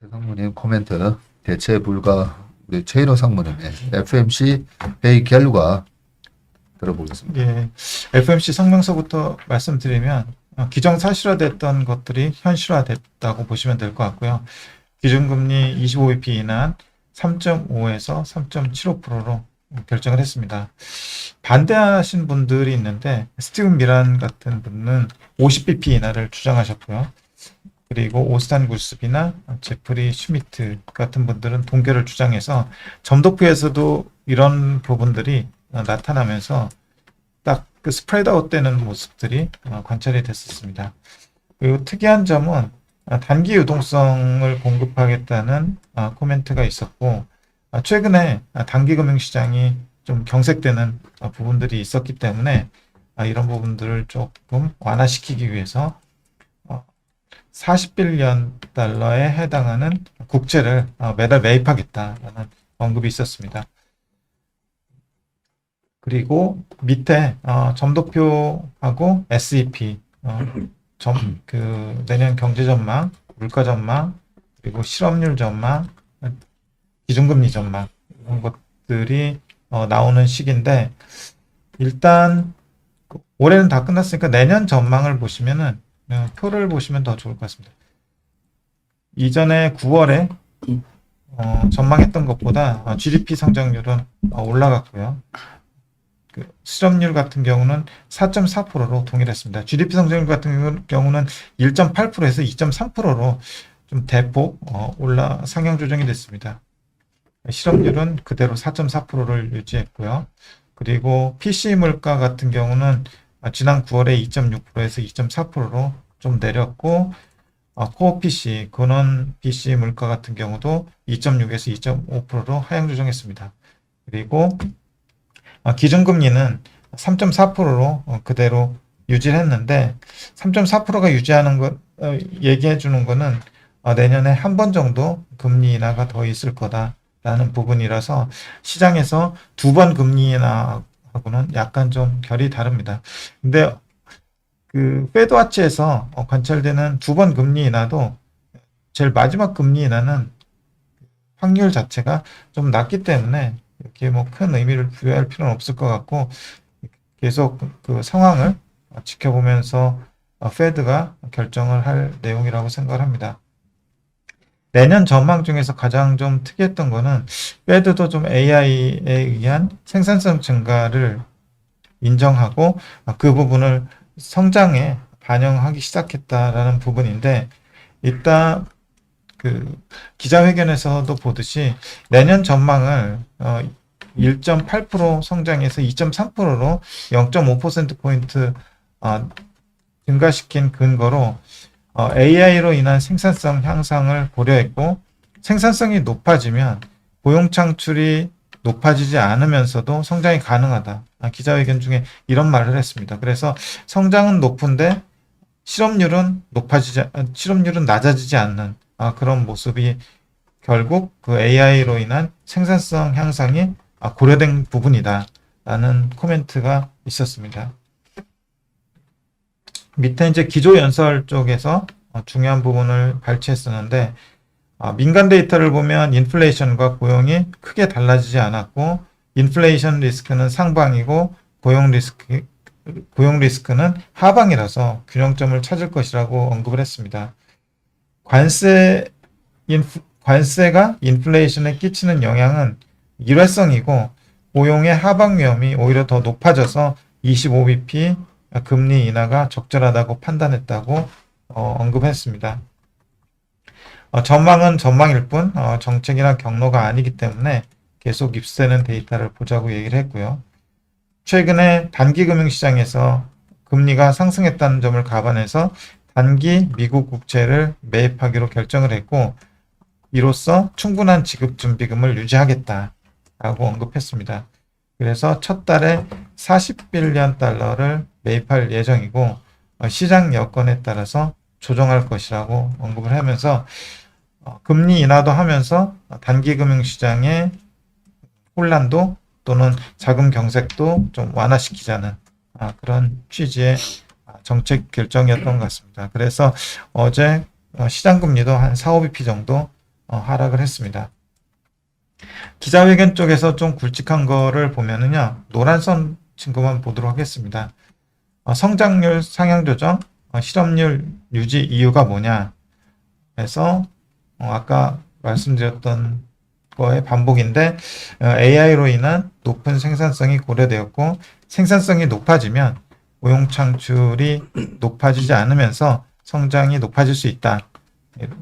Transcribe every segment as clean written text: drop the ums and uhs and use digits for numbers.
상무님 코멘트 대체 불가 우리 최일호 상무님의 FMC 회의 결과 들어보겠습니다. 예, FMC 성명서부터 말씀드리면 기정사실화됐던 것들이 현실화됐다고 보시면 될 것 같고요. 기준금리 25bp 인한 3.5에서 3.75%로 결정을 했습니다. 반대하신 분들이 있는데 스티븐 미란 같은 분은 50bp 인하를 주장하셨고요. 그리고 오스탄 구스비나 제프리 슈미트 같은 분들은 동결을 주장해서 점도표에서도 이런 부분들이 나타나면서 딱 그 스프레드 아웃되는 모습들이 관찰이 됐었습니다. 그리고 특이한 점은 단기 유동성을 공급하겠다는 코멘트가 있었고, 최근에 단기 금융시장이 좀 경색되는 부분들이 있었기 때문에 이런 부분들을 조금 완화시키기 위해서 40빌리언 달러에 해당하는 국채를 매달 매입하겠다라는 언급이 있었습니다. 그리고 밑에 점도표하고 SEP 내년 경제 전망, 물가 전망, 그리고 실업률 전망, 기준금리 전망 이런 것들이 나오는 시기인데, 일단 올해는 다 끝났으니까 내년 전망을 보시면은 표를 보시면 더 좋을 것 같습니다. 이전에 9월에 전망했던 것보다 GDP 성장률은 올라갔고요. 그 실업률 같은 경우는 4.4%로 동일했습니다. GDP 성장률 같은 경우는 1.8%에서 2.3%로 좀 대폭 상향 조정이 됐습니다. 실업률은 그대로 4.4%를 유지했고요. 그리고 PC 물가 같은 경우는 지난 9월에 2.6%에서 2.4%로 좀 내렸고, 코어 PC, 근원 PC 물가 같은 경우도 2.6에서 2.5%로 하향 조정했습니다. 그리고 기준금리는 3.4%로 그대로 유지를 했는데, 3.4%가 유지하는 것, 얘기해 주는 거는 내년에 한 번 정도 금리 인하가 더 있을 거다라는 부분이라서 시장에서 두 번 금리 인하하고는 약간 좀 결이 다릅니다. 근데 그 페드와치에서 관찰되는 두 번 금리 인하도 제일 마지막 금리 인하는 확률 자체가 좀 낮기 때문에 이렇게 뭐 큰 의미를 부여할 필요는 없을 것 같고, 계속 그 상황을 지켜보면서 페드가 결정을 할 내용이라고 생각을 합니다. 내년 전망 중에서 가장 좀 특이했던 거는 페드도 좀 AI에 의한 생산성 증가를 인정하고 그 부분을 성장에 반영하기 시작했다라는 부분인데, 일단 그 기자회견에서도 보듯이 내년 전망을 1.8% 성장해서 2.3%로 0.5%포인트 증가시킨 근거로 AI로 인한 생산성 향상을 고려했고, 생산성이 높아지면 고용 창출이 높아지지 않으면서도 성장이 가능하다. 기자회견 중에 이런 말을 했습니다. 그래서 성장은 높은데 실업률은 낮아지지 않는 그런 모습이 결국 그 AI로 인한 생산성 향상이 고려된 부분이다 라는 코멘트가 있었습니다. 밑에 이제 기조연설 쪽에서 중요한 부분을 발췌했었는데, 민간 데이터를 보면 인플레이션과 고용이 크게 달라지지 않았고, 인플레이션 리스크는 상방이고 고용 리스크는 하방이라서 균형점을 찾을 것이라고 언급을 했습니다. 관세가 인플레이션에 끼치는 영향은 일회성이고, 고용의 하방 위험이 오히려 더 높아져서 25bp 금리 인하가 적절하다고 판단했다고 언급했습니다. 전망은 전망일 뿐 정책이나 경로가 아니기 때문에 계속 입수되는 데이터를 보자고 얘기를 했고요. 최근에 단기 금융시장에서 금리가 상승했다는 점을 감안해서 단기 미국 국채를 매입하기로 결정을 했고, 이로써 충분한 지급준비금을 유지하겠다라고 언급했습니다. 그래서 첫 달에 40빌리언 달러를 매입할 예정이고, 시장 여건에 따라서 조정할 것이라고 언급을 하면서 금리 인하도 하면서 단기 금융시장의 혼란도 또는 자금 경색도 좀 완화시키자는 그런 취지의 정책 결정이었던 것 같습니다. 그래서 어제 시장 금리도 한 4, 5bp 정도 하락을 했습니다. 기자회견 쪽에서 좀 굵직한 거를 보면은요, 노란선 친구만 보도록 하겠습니다. 성장률 상향 조정, 실업률 유지 이유가 뭐냐 해서 아까 말씀드렸던 거의 반복인데 AI로 인한 높은 생산성이 고려되었고 생산성이 높아지면 고용 창출이 높아지지 않으면서 성장이 높아질 수 있다.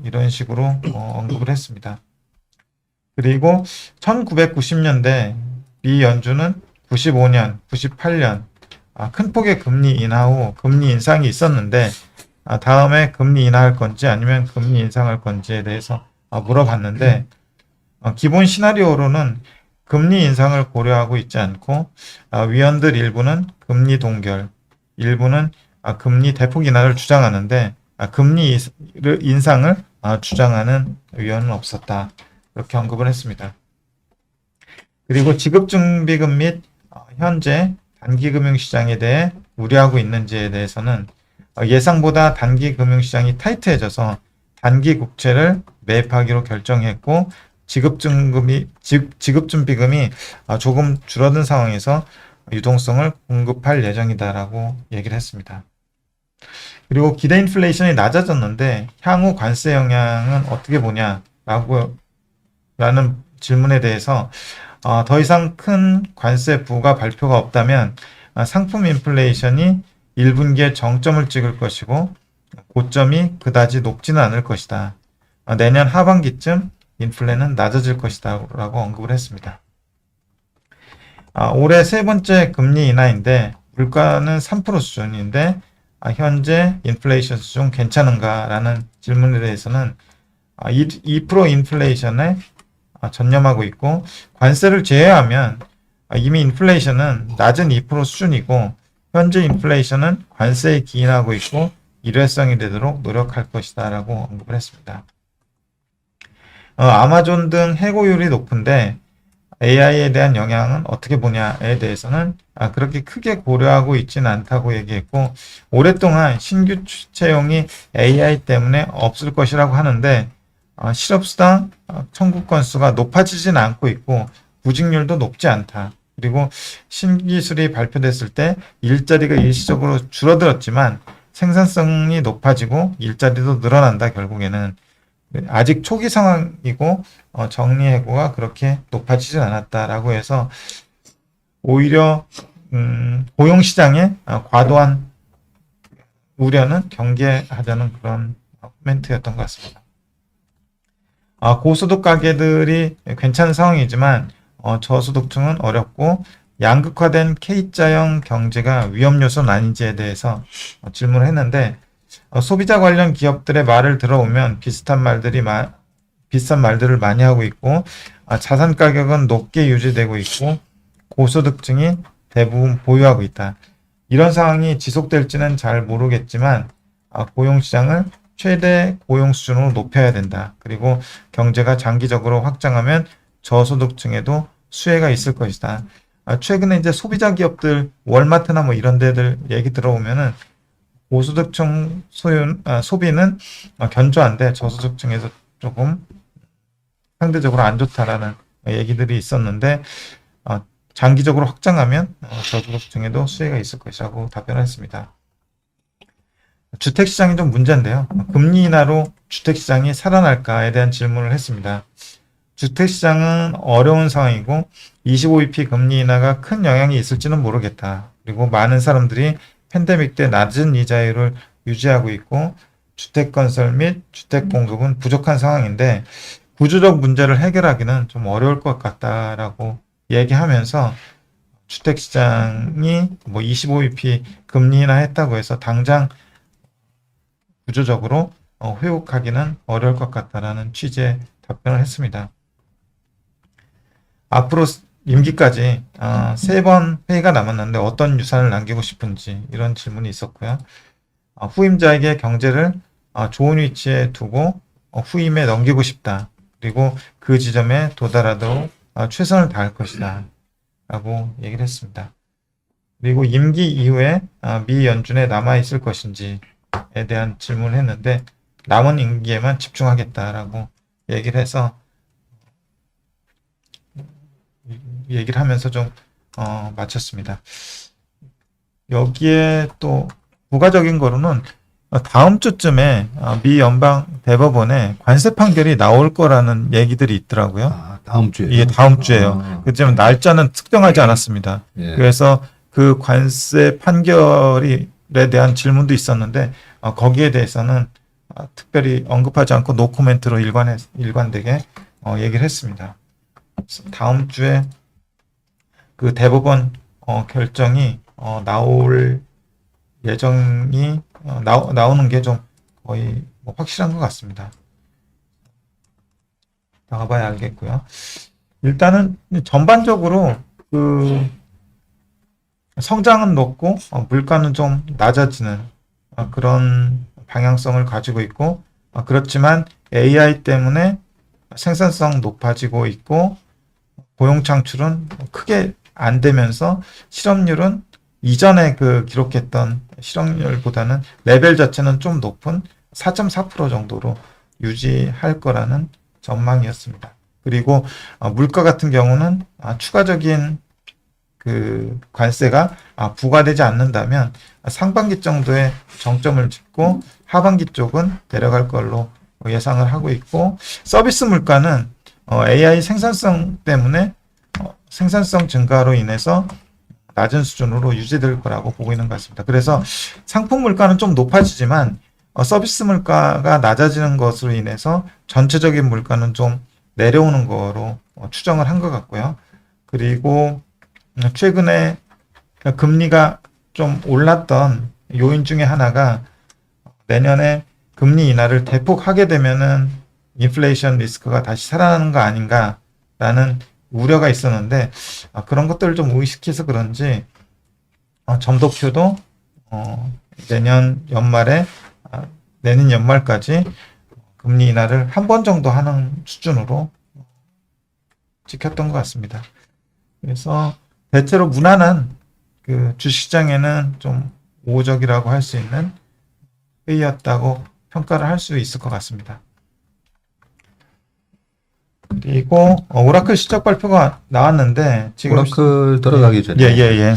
이런 식으로 언급을 했습니다. 그리고 1990년대 미 연준은 95년, 98년 큰 폭의 금리 인하 후 금리 인상이 있었는데 다음에 금리 인하할 건지 아니면 금리 인상할 건지에 대해서 물어봤는데 기본 시나리오로는 금리 인상을 고려하고 있지 않고 위원들 일부는 금리 동결, 일부는 금리 대폭 인하를 주장하는데 금리 인상을 주장하는 위원은 없었다. 이렇게 언급을 했습니다. 그리고 지급준비금 및 현재 단기금융시장에 대해 우려하고 있는지에 대해서는 예상보다 단기금융시장이 타이트해져서 단기 국채를 매입하기로 결정했고 지급준비금이 조금 줄어든 상황에서 유동성을 공급할 예정이다라고 얘기를 했습니다. 그리고 기대 인플레이션이 낮아졌는데 향후 관세 영향은 어떻게 보냐라는 질문에 대해서 더 이상 큰 관세 부과 발표가 없다면 상품 인플레이션이 1분기에 정점을 찍을 것이고 고점이 그다지 높지는 않을 것이다. 내년 하반기쯤 인플레는 낮아질 것이다 라고 언급을 했습니다. 올해 세 번째 금리 인하인데 물가는 3% 수준인데 현재 인플레이션 수준 괜찮은가 라는 질문에 대해서는 2% 인플레이션에 전념하고 있고 관세를 제외하면 이미 인플레이션은 낮은 2% 수준이고 현재 인플레이션은 관세에 기인하고 있고 일회성이 되도록 노력할 것이다 라고 언급을 했습니다. 아마존 등 해고율이 높은데 AI에 대한 영향은 어떻게 보냐에 대해서는 그렇게 크게 고려하고 있지는 않다고 얘기했고 오랫동안 신규 채용이 AI 때문에 없을 것이라고 하는데 실업수당 청구 건수가 높아지진 않고 있고 구직률도 높지 않다. 그리고 신기술이 발표됐을 때 일자리가 일시적으로 줄어들었지만 생산성이 높아지고 일자리도 늘어난다. 결국에는 아직 초기 상황이고 정리해고가 그렇게 높아지진 않았다라고 해서 오히려 고용시장의 과도한 우려는 경계하자는 그런 코멘트였던 것 같습니다. 고소득 가계들이 괜찮은 상황이지만 저소득층은 어렵고 양극화된 K자형 경제가 위험 요소는 아닌지에 대해서 질문을 했는데 소비자 관련 기업들의 말을 들어보면 비슷한 말들을 많이 하고 있고 자산 가격은 높게 유지되고 있고 고소득층이 대부분 보유하고 있다. 이런 상황이 지속될지는 잘 모르겠지만 고용시장을 최대 고용 수준으로 높여야 된다. 그리고 경제가 장기적으로 확장하면 저소득층에도 수혜가 있을 것이다. 최근에 이제 소비자 기업들 월마트나 뭐 이런 데들 얘기 들어보면은 고소득층 소비는 견조한데 저소득층에서 조금 상대적으로 안 좋다라는 얘기들이 있었는데 장기적으로 확장하면 저소득층에도 수혜가 있을 것이라고 답변했습니다. 주택시장이 좀 문제인데요. 금리 인하로 주택시장이 살아날까에 대한 질문을 했습니다. 주택시장은 어려운 상황이고 25bp 금리 인하가 큰 영향이 있을지는 모르겠다. 그리고 많은 사람들이 팬데믹 때 낮은 이자율을 유지하고 있고 주택 건설 및 주택 공급은 부족한 상황인데 구조적 문제를 해결하기는 좀 어려울 것 같다라고 얘기하면서 주택시장이 뭐 25bp 금리 인하 했다고 해서 당장 구조적으로 회복하기는 어려울 것 같다라는 취지의 답변을 했습니다. 앞으로 임기까지 3번 회의가 남았는데 어떤 유산을 남기고 싶은지 이런 질문이 있었고요. 후임자에게 경제를 좋은 위치에 두고 후임에 넘기고 싶다. 그리고 그 지점에 도달하도록 최선을 다할 것이다. 라고 얘기를 했습니다. 그리고 임기 이후에 미 연준에 남아있을 것인지에 대한 질문을 했는데 남은 임기에만 집중하겠다라고 얘기를 해서 얘기를 하면서 좀 마쳤습니다. 여기에 또 부가적인 거로는 다음 주쯤에 미 연방 대법원에 관세 판결이 나올 거라는 얘기들이 있더라고요. 아, 다음 주에. 이게 다음 주에요. 그렇지만 날짜는 특정하지 않았습니다. 예. 그래서 그 관세 판결에 대한 질문도 있었는데 거기에 대해서는 특별히 언급하지 않고 노코멘트로 일관되게 얘기를 했습니다. 다음 주에 그 대법원 결정이 나올 예정이 나오는 게 좀 거의 뭐 확실한 것 같습니다. 나가봐야 알겠고요. 일단은 전반적으로 그 성장은 높고 물가는 좀 낮아지는 그런 방향성을 가지고 있고 그렇지만 AI 때문에 생산성 높아지고 있고 고용 창출은 크게 안 되면서 실업률은 이전에 그 기록했던 실업률보다는 레벨 자체는 좀 높은 4.4% 정도로 유지할 거라는 전망이었습니다. 그리고 물가 같은 경우는 추가적인 그 관세가 부과되지 않는다면 상반기 정도의 정점을 짚고 하반기 쪽은 내려갈 걸로 예상을 하고 있고 서비스 물가는 AI 생산성 때문에 생산성 증가로 인해서 낮은 수준으로 유지될 거라고 보고 있는 것 같습니다. 그래서 상품 물가는 좀 높아지지만 서비스 물가가 낮아지는 것으로 인해서 전체적인 물가는 좀 내려오는 거로 추정을 한 것 같고요. 그리고 최근에 금리가 좀 올랐던 요인 중에 하나가 내년에 금리 인하를 대폭 하게 되면은 인플레이션 리스크가 다시 살아나는 거 아닌가라는 우려가 있었는데 그런 것들을 좀 의식해서 그런지 점도표도 내년 연말에 내년 연말까지 금리 인하를 한 번 정도 하는 수준으로 지켰던 것 같습니다. 그래서 대체로 무난한 그 주식시장에는 좀 우호적이라고 할 수 있는 회의였다고 평가를 할 수 있을 것 같습니다. 그리고 오라클 실적 발표가 나왔는데 지금 오라클 들어가기 전에 예.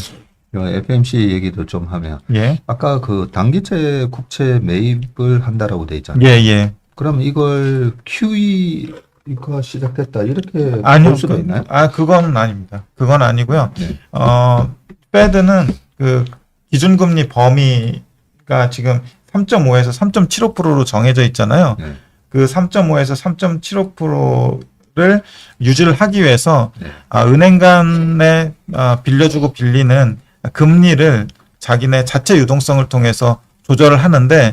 FMC 얘기도 좀 하면 예. 아까 그 단기채 국채 매입을 한다라고 돼 있잖아요. 예. 그럼 이걸 QE가 시작됐다 이렇게 아니요. 볼 수가 있나요? 그건 아닙니다. 그건 아니고요. 네. 페드는 그 기준금리 범위가 지금 3.5에서 3.75%로 정해져 있잖아요. 네. 그 3.5에서 3.75%를 유지를 하기 위해서 네. 은행 간에 빌려주고 빌리는 금리를 자기네 자체 유동성을 통해서 조절을 하는데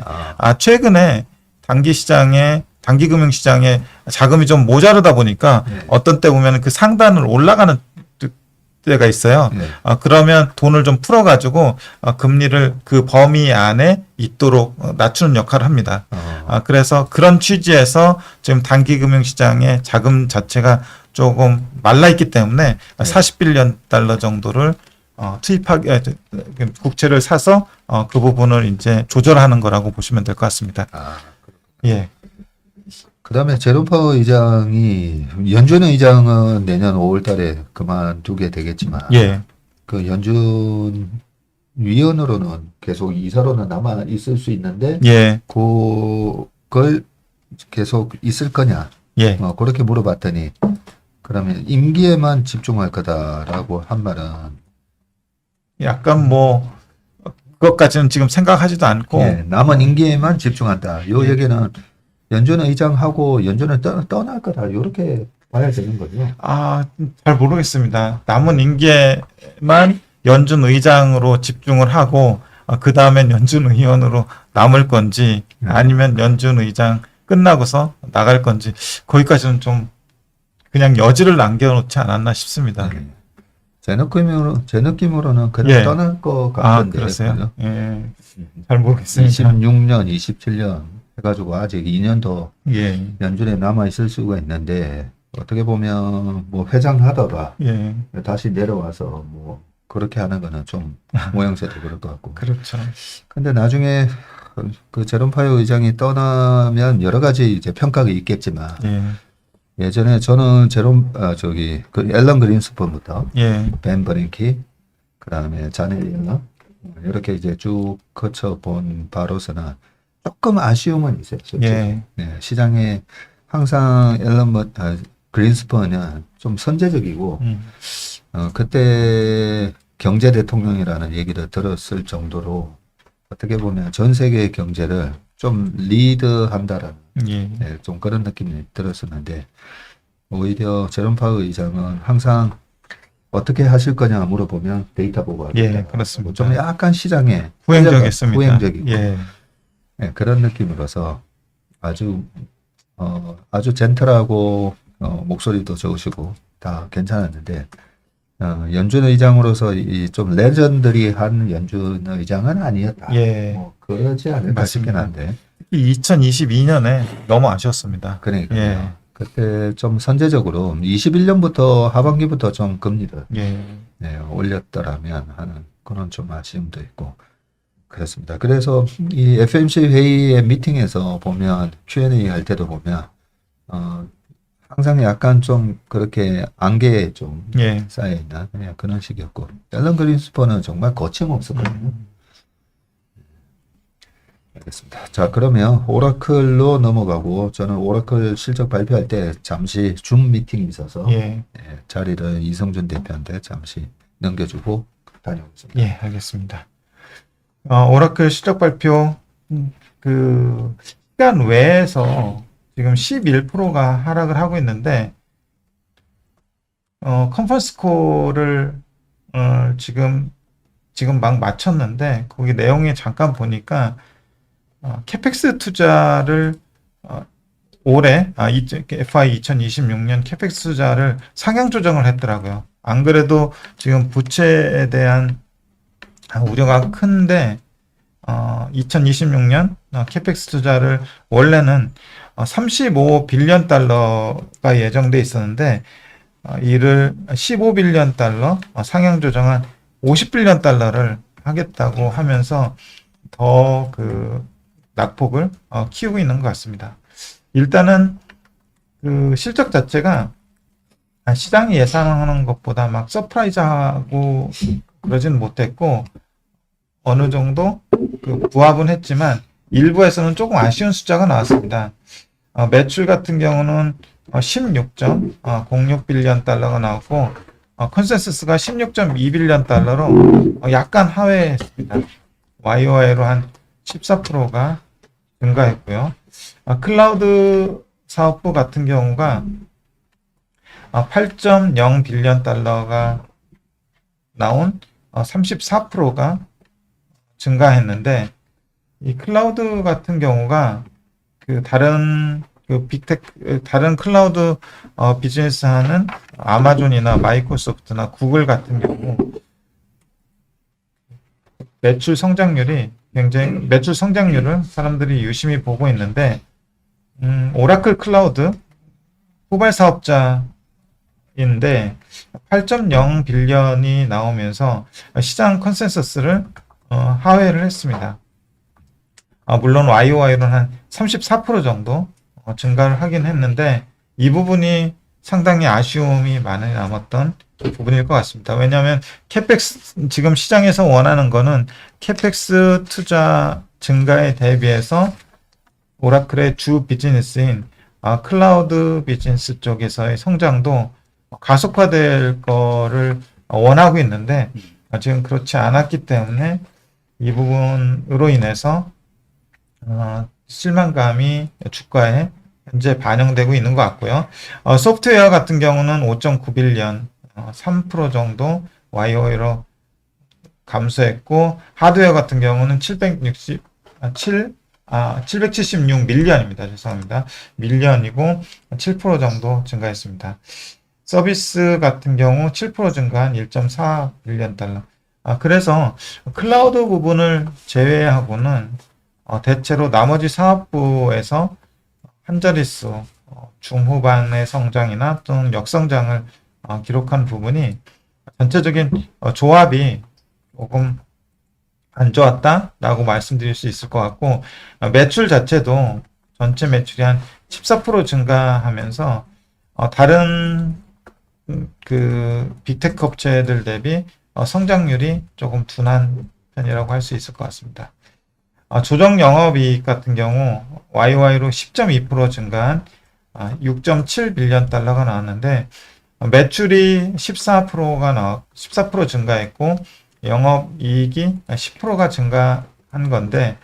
최근에 단기 금융 시장에 자금이 좀 모자르다 보니까 네. 어떤 때 보면 그 상단을 올라가는 때가 있어요. 네. 그러면 돈을 좀 풀어가지고 금리를 그 범위 안에 있도록 낮추는 역할을 합니다. 그래서 그런 취지에서 지금 단기 금융 시장의 자금 자체가 조금 말라 있기 때문에 네. 40빌리언 달러 정도를 국채를 사서 그 부분을 이제 조절하는 거라고 보시면 될 것 같습니다. 예. 그다음에 제롬 파월 의장이 연준 의장은 내년 5월달에 그만두게 되겠지만 예. 그 연준 위원으로는 계속 이사로는 남아 있을 수 있는데 예. 그걸 계속 있을 거냐 예. 그렇게 물어봤더니 그러면 임기에만 집중할 거다라고 한 말은 약간 뭐 그것까지는 지금 생각하지도 않고 남은 임기에만 집중한다. 요 예. 얘기는 연준 의장하고 연준을 떠날 거다. 이렇게 봐야 되는 거죠. 잘 모르겠습니다. 남은 임기에만 연준 의장으로 집중을 하고 그 다음엔 연준 의원으로 남을 건지 아니면 연준 의장 끝나고서 나갈 건지 거기까지는 좀 그냥 여지를 남겨놓지 않았나 싶습니다. 제 느낌으로는 그냥 떠날 것 같은데. 그러세요? 예. 잘 모르겠습니다. 26년, 27년 해가지고 아직 2년 더 예. 연준에 남아 있을 수가 있는데 어떻게 보면 뭐 회장하다가 예. 다시 내려와서 뭐 그렇게 하는 거는 좀 모양새도 그럴 것 같고. 그렇죠. 근데 나중에 그 제롬 파월 의장이 떠나면 여러 가지 이제 평가가 있겠지만 예. 예전에 저는 그 앨런 그린스펀부터 예, 벤 버링키, 그다음에 자넷 옐런 이렇게 이제 쭉 거쳐 본 바로서는 조금 아쉬움은 있어요. 솔직히. 예, 네, 시장에 항상 그린스펀은 좀 선제적이고 음, 그때 경제 대통령이라는 얘기를 들었을 정도로 어떻게 보면 전 세계 경제를 좀 리드한다라는 예, 네, 좀 그런 느낌이 들었었는데 오히려 제롬 파월 의장은 항상 어떻게 하실 거냐 물어보면 데이터 보고 예, 하겠다. 그렇습니다. 좀 약간 시장에 후행적이었습니다. 후행적이고 예, 네, 그런 느낌으로서 아주 아주 젠틀하고 목소리도 좋으시고 다 괜찮았는데 연준 의장으로서 좀 레전드리한 연준 의장은 아니었다. 예, 뭐 그러지 않을까 싶긴 맞습니다. 한데 2022년에 너무 아쉬웠습니다. 그러니까요. 예, 그때 좀 선제적으로 21년부터 하반기부터 좀 금리를 예, 네, 올렸더라면 하는 그런 좀 아쉬움도 있고 그렇습니다. 그래서 이 FMC 회의의 미팅에서 보면 Q&A 할 때도 보면 항상 약간 좀 그렇게 안개에 좀 예. 쌓여 있는 그냥 그런 식이었고 앨런 그린스펀은 정말 거침없었거든요. 알겠습니다. 자, 그러면 오라클로 넘어가고 저는 오라클 실적 발표할 때 잠시 줌 미팅이 있어서 예, 자리를 이성준 대표한테 잠시 넘겨주고 다녀오겠습니다. 예, 알겠습니다. 오라클 실적 발표, 그, 시간 외에서 지금 11%가 하락을 하고 있는데, 컨퍼런스 콜을, 지금 막 마쳤는데, 거기 내용에 잠깐 보니까, 캐펙스 투자를, 올해, FI 2026년 캐펙스 투자를 상향 조정을 했더라고요. 안 그래도 지금 부채에 대한 우려가 큰데 2026년 캐펙스 투자를 원래는 35빌리언 달러가 예정돼 있었는데 이를 15빌리언 달러 상향 조정한 50빌리언 달러를 하겠다고 하면서 더 그 낙폭을 키우고 있는 것 같습니다. 일단은 그 실적 자체가 시장이 예상하는 것보다 막 서프라이즈하고 그러지는 못했고 어느 정도 그 부합은 했지만 일부에서는 조금 아쉬운 숫자가 나왔습니다. 매출 같은 경우는 16.06빌리언 달러가 나왔고 컨센서스가 16.2빌리언 달러로 약간 하회했습니다. YOY로 한 14%가 증가했고요. 클라우드 사업부 같은 경우가 8.0빌리언 달러가 나온 34%가 증가했는데 이 클라우드 같은 경우가 그 다른 다른 클라우드 비즈니스 하는 아마존이나 마이크로소프트나 구글 같은 경우 매출 성장률을 사람들이 유심히 보고 있는데 오라클 클라우드 후발 사업자인데 8.0 빌리언이 나오면서 시장 컨센서스를 하회를 했습니다. 물론 YOY로는 한 34% 정도 증가를 하긴 했는데 이 부분이 상당히 아쉬움이 많이 남았던 부분일 것 같습니다. 왜냐하면 캐펙스 지금 시장에서 원하는 거는 캐펙스 투자 증가에 대비해서 오라클의 주 비즈니스인 클라우드 비즈니스 쪽에서의 성장도 가속화될 거를 원하고 있는데 지금 그렇지 않았기 때문에 이 부분으로 인해서 실망감이 주가에 현재 반영되고 있는 것 같고요. 소프트웨어 같은 경우는 5.9빌리언 3% 정도 YOY로 감소했고 하드웨어 같은 경우는 776 밀리언입니다. 죄송합니다. 밀리언이고 7% 정도 증가했습니다. 서비스 같은 경우 7% 증가한 1.4 빌리언 달러. 그래서 클라우드 부분을 제외하고는 대체로 나머지 사업부에서 한 자릿수 중후반의 성장이나 또는 역성장을 기록한 부분이 전체적인 조합이 조금 안 좋았다라고 말씀드릴 수 있을 것 같고 매출 자체도 전체 매출이 한 14% 증가하면서 다른 빅테크 업체들 대비 성장률이 조금 둔한 편이라고 할 수 있을 것 같습니다. 조정 영업이익 같은 경우 YY로 10.2% 증가한 6.7빌리언 달러가 나왔는데 매출이 14% 증가했고 영업이익이 10%가 증가한 건데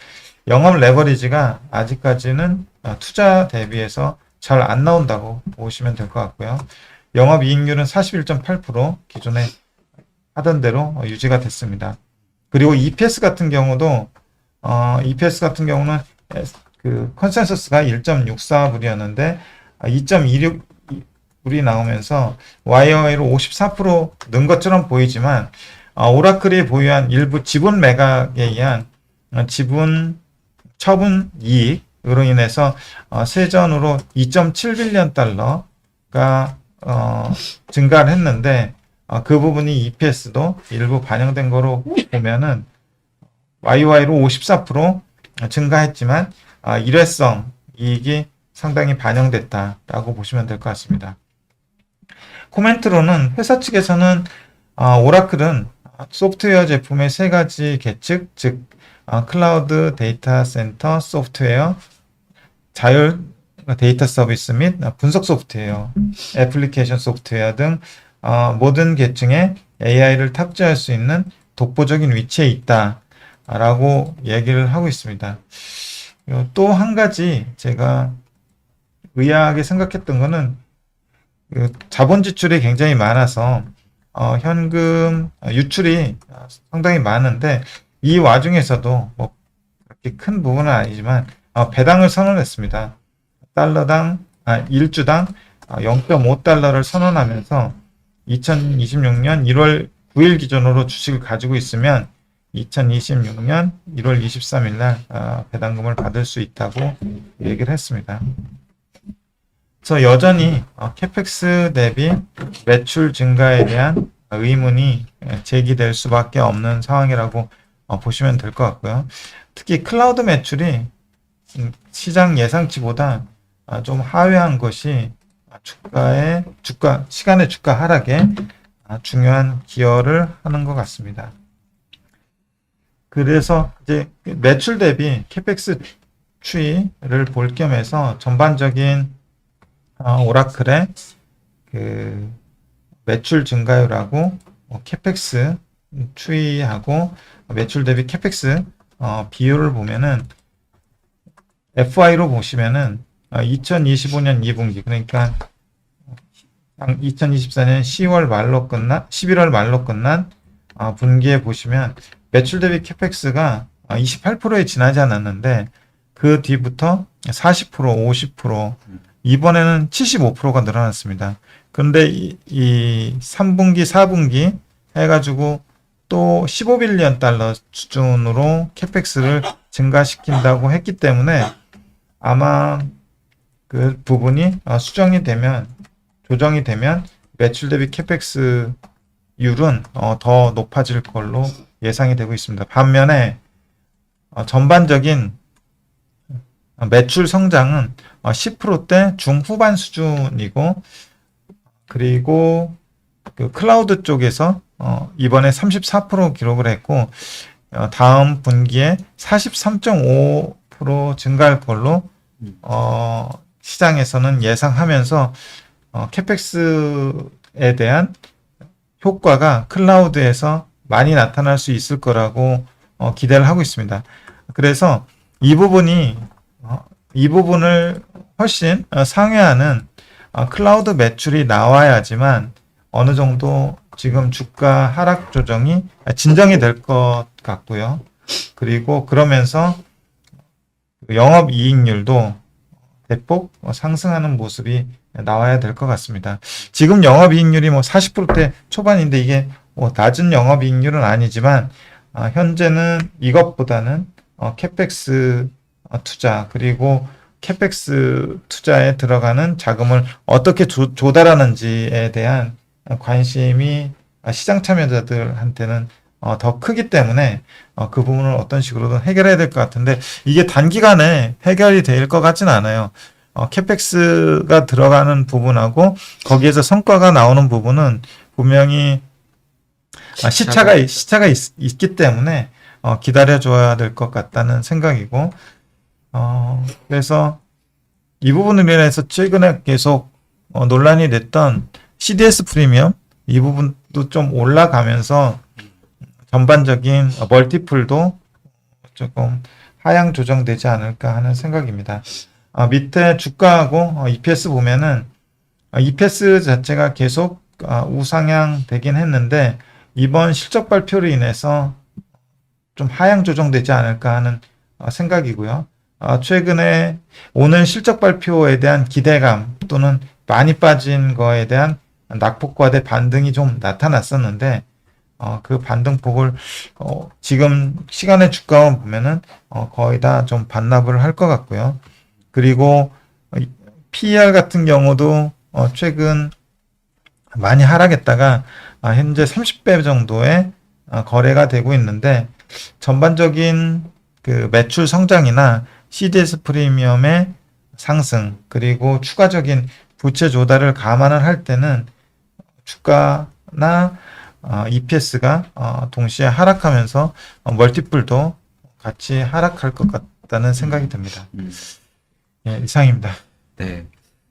영업 레버리지가 아직까지는 투자 대비해서 잘 안 나온다고 보시면 될 것 같고요. 영업이익률은 41.8% 기존에 하던 대로 유지가 됐습니다. 그리고 EPS 같은 경우는 그 컨센서스가 1.64불이었는데 2.26불이 나오면서 YOY로 54% 는 것처럼 보이지만 오라클이 보유한 일부 지분 매각에 의한 지분 처분 이익으로 인해서 세전으로 2.7빌리언 달러가 증가를 했는데 그 부분이 EPS도 일부 반영된 거로 보면은 YY로 54% 증가했지만 일회성 이익이 상당히 반영됐다라고 보시면 될 것 같습니다. 코멘트로는 회사 측에서는 오라클은 소프트웨어 제품의 세 가지 계측, 즉 클라우드 데이터 센터 소프트웨어, 자율 데이터 서비스 및 분석 소프트웨어, 애플리케이션 소프트웨어 등 모든 계층에 AI를 탑재할 수 있는 독보적인 위치에 있다라고 얘기를 하고 있습니다. 또 한 가지 제가 의아하게 생각했던 거는 자본 지출이 굉장히 많아서 현금 유출이 상당히 많은데 이 와중에서도 뭐 그렇게 큰 부분은 아니지만 배당을 선언했습니다. 일주당 0.5달러를 선언하면서 2026년 1월 9일 기준으로 주식을 가지고 있으면 2026년 1월 23일 날 배당금을 받을 수 있다고 얘기를 했습니다. 그래서 여전히 캐펙스 대비 매출 증가에 대한 의문이 제기될 수밖에 없는 상황이라고 보시면 될 것 같고요. 특히 클라우드 매출이 시장 예상치보다 좀 하회한 것이 시간의 주가 하락에 중요한 기여를 하는 것 같습니다. 그래서 이제 매출 대비 캐펙스 추이를 볼 겸해서 전반적인 오라클의 그 매출 증가율하고 캐펙스 추이하고 매출 대비 캐펙스 비율을 보면은 FY로 보시면은 2025년 2분기 그러니까 2024년 11월 말로 끝난 분기에 보시면 매출 대비 캐펙스가 28%에 지나지 않았는데 그 뒤부터 40%, 50%, 이번에는 75%가 늘어났습니다. 그런데 이 3분기, 4분기 해가지고 또 15빌리언 달러 수준으로 캐펙스를 증가시킨다고 했기 때문에 아마 그 부분이 조정이 되면 매출 대비 캐펙스 율은 더 높아질 걸로 예상이 되고 있습니다. 반면에 전반적인 매출 성장은 10%대 중후반 수준이고 그리고 그 클라우드 쪽에서 이번에 34% 기록을 했고 다음 분기에 43.5% 증가할 걸로 시장에서는 예상하면서 캐펙스에 대한 효과가 클라우드에서 많이 나타날 수 있을 거라고 기대를 하고 있습니다. 그래서 이 부분을 훨씬 상회하는 클라우드 매출이 나와야지만 어느 정도 지금 주가 하락 조정이 진정이 될 것 같고요. 그리고 그러면서 영업 이익률도 대폭 상승하는 모습이 나와야 될 것 같습니다. 지금 영업 이익률이 40%대 초반인데 이게 낮은 영업 이익률은 아니지만 현재는 이것보다는 캐펙스 투자 그리고 캐펙스 투자에 들어가는 자금을 어떻게 조달하는지에 대한 관심이 시장 참여자들한테는 더 크기 때문에 그 부분을 어떤 식으로든 해결해야 될 것 같은데 이게 단기간에 해결이 될 것 같지는 않아요. 캐펙스가 들어가는 부분하고 거기에서 성과가 나오는 부분은 분명히 시차가 있기 때문에 기다려줘야 될 것 같다는 생각이고, 그래서 이 부분으로 인해서 최근에 계속 논란이 됐던 CDS 프리미엄 이 부분도 좀 올라가면서 전반적인 멀티플도 조금 하향 조정되지 않을까 하는 생각입니다. 밑에 주가하고 EPS 보면은 EPS 자체가 계속 우상향 되긴 했는데 이번 실적 발표로 인해서 좀 하향 조정되지 않을까 하는 생각이고요. 최근에 오늘 실적 발표에 대한 기대감 또는 많이 빠진 거에 대한 낙폭과대 반등이 좀 나타났었는데 그 반등폭을 지금 시간의 주가만 보면은 거의 다 좀 반납을 할 것 같고요. 그리고 PER 같은 경우도 최근 많이 하락했다가 현재 30배 정도의 거래가 되고 있는데 전반적인 그 매출 성장이나 CDS 프리미엄의 상승 그리고 추가적인 부채 조달을 감안을 할 때는 주가나 EPS가 동시에 하락하면서 멀티플도 같이 하락할 것 같다는 생각이 듭니다. 예, 이상입니다. 네.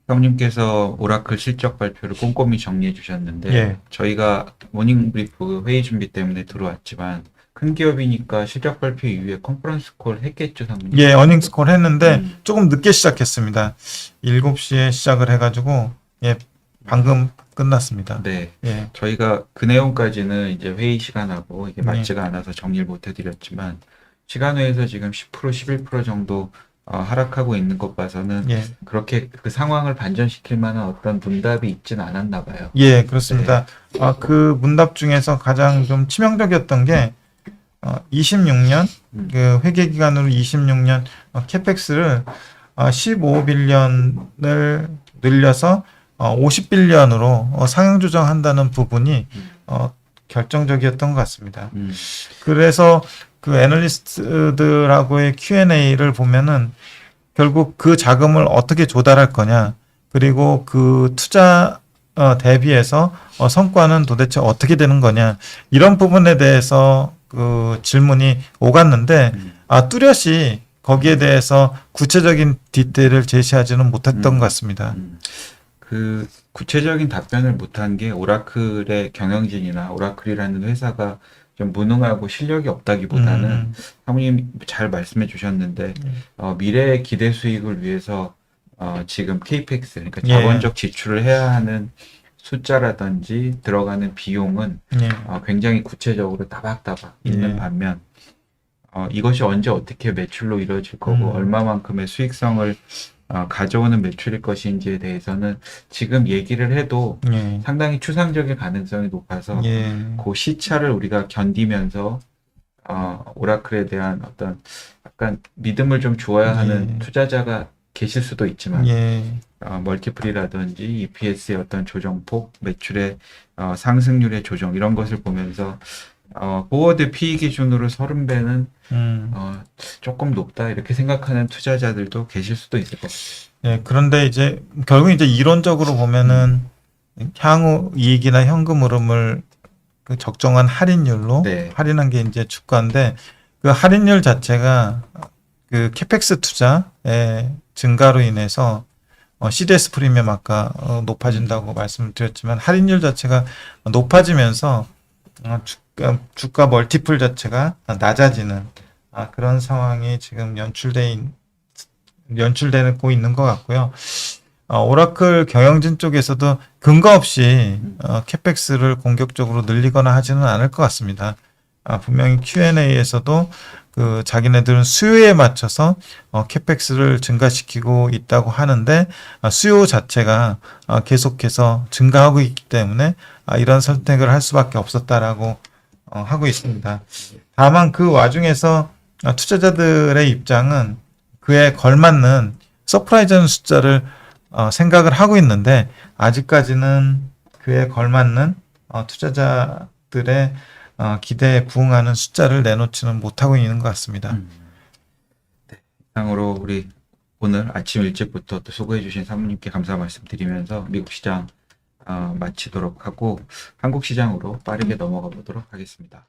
형님께서 오라클 실적 발표를 꼼꼼히 정리해 주셨는데 예. 저희가 모닝 브리프 회의 준비 때문에 들어왔지만 큰 기업이니까 실적 발표 이후에 컨퍼런스 콜 했겠죠, 상무님? 예, 어닝스 콜 했는데 조금 늦게 시작했습니다. 7시에 시작을 해가지고 예, 방금 끝났습니다. 네. 예, 저희가 그 내용까지는 이제 회의 시간하고 이게 네. 맞지가 않아서 정리를 못 해드렸지만 시간외에서 지금 10% 11% 정도 하락하고 있는 것 봐서는 예, 그렇게 그 상황을 반전시킬 만한 어떤 문답이 있진 않았나 봐요. 예, 그렇습니다. 그 문답 중에서 가장 좀 치명적이었던 게 26년 그 회계 기간으로 26년 캐펙스를 15빌리언을 늘려서 50빌리언으로 상향 조정한다는 부분이 결정적이었던 것 같습니다. 그래서 그 애널리스트들하고의 Q&A를 보면은 결국 그 자금을 어떻게 조달할 거냐, 그리고 그 투자 대비해서 성과는 도대체 어떻게 되는 거냐, 이런 부분에 대해서 그 질문이 오갔는데 뚜렷이 거기에 대해서 구체적인 디테일을 제시하지는 못했던 것 같습니다. 그 구체적인 답변을 못한 게 오라클의 경영진이나 오라클이라는 회사가 좀 무능하고 실력이 없다기보다는 사모님 잘 말씀해 주셨는데 미래의 기대 수익을 위해서 지금 케이펙스 그러니까 예. 자본적 지출을 해야 하는 숫자라든지 들어가는 비용은 예. 굉장히 구체적으로 따박따박 있는 예. 반면 이것이 언제 어떻게 매출로 이루어질 거고 얼마만큼의 수익성을 가져오는 매출일 것인지에 대해서는 지금 얘기를 해도 예. 상당히 추상적일 가능성이 높아서 예. 그 시차를 우리가 견디면서 오라클에 대한 어떤 약간 믿음을 좀 주어야 하는 예. 투자자가 계실 수도 있지만 예. 멀티플이라든지 EPS의 어떤 조정폭, 매출의 상승률의 조정 이런 것을 보면서 포워드 PE 기준으로 30배는 조금 높다 이렇게 생각하는 투자자들도 계실 수도 있을 것 같아요. 예, 그런데 이제 결국 이제 이론적으로 보면은 향후 이익이나 현금 흐름을 그 적정한 할인율로 네. 할인한 게 이제 주가인데 그 할인율 자체가 그 캐펙스 투자의 증가로 인해서 CDS 프리미엄 아까 높아진다고 말씀을 드렸지만 할인율 자체가 높아지면서 주가 멀티플 자체가 낮아지는 그런 상황이 지금 연출되고 있는 것 같고요. 오라클 경영진 쪽에서도 근거 없이 캐펙스를 공격적으로 늘리거나 하지는 않을 것 같습니다. 분명히 Q&A에서도 그 자기네들은 수요에 맞춰서 캐펙스를 증가시키고 있다고 하는데 수요 자체가 계속해서 증가하고 있기 때문에 이런 선택을 할 수밖에 없었다라고 하고 있습니다. 다만 그 와중에서 투자자들의 입장은 그에 걸맞는 서프라이즈하는 숫자를 생각을 하고 있는데 아직까지는 그에 걸맞는 투자자들의 기대에 부응하는 숫자를 내놓지는 못하고 있는 것 같습니다. 네. 이상으로 우리 오늘 아침 일찍부터 또 수고해주신 사모님께 감사 말씀드리면서 미국 시장 마치도록 하고 한국 시장으로 빠르게 넘어가 보도록 하겠습니다.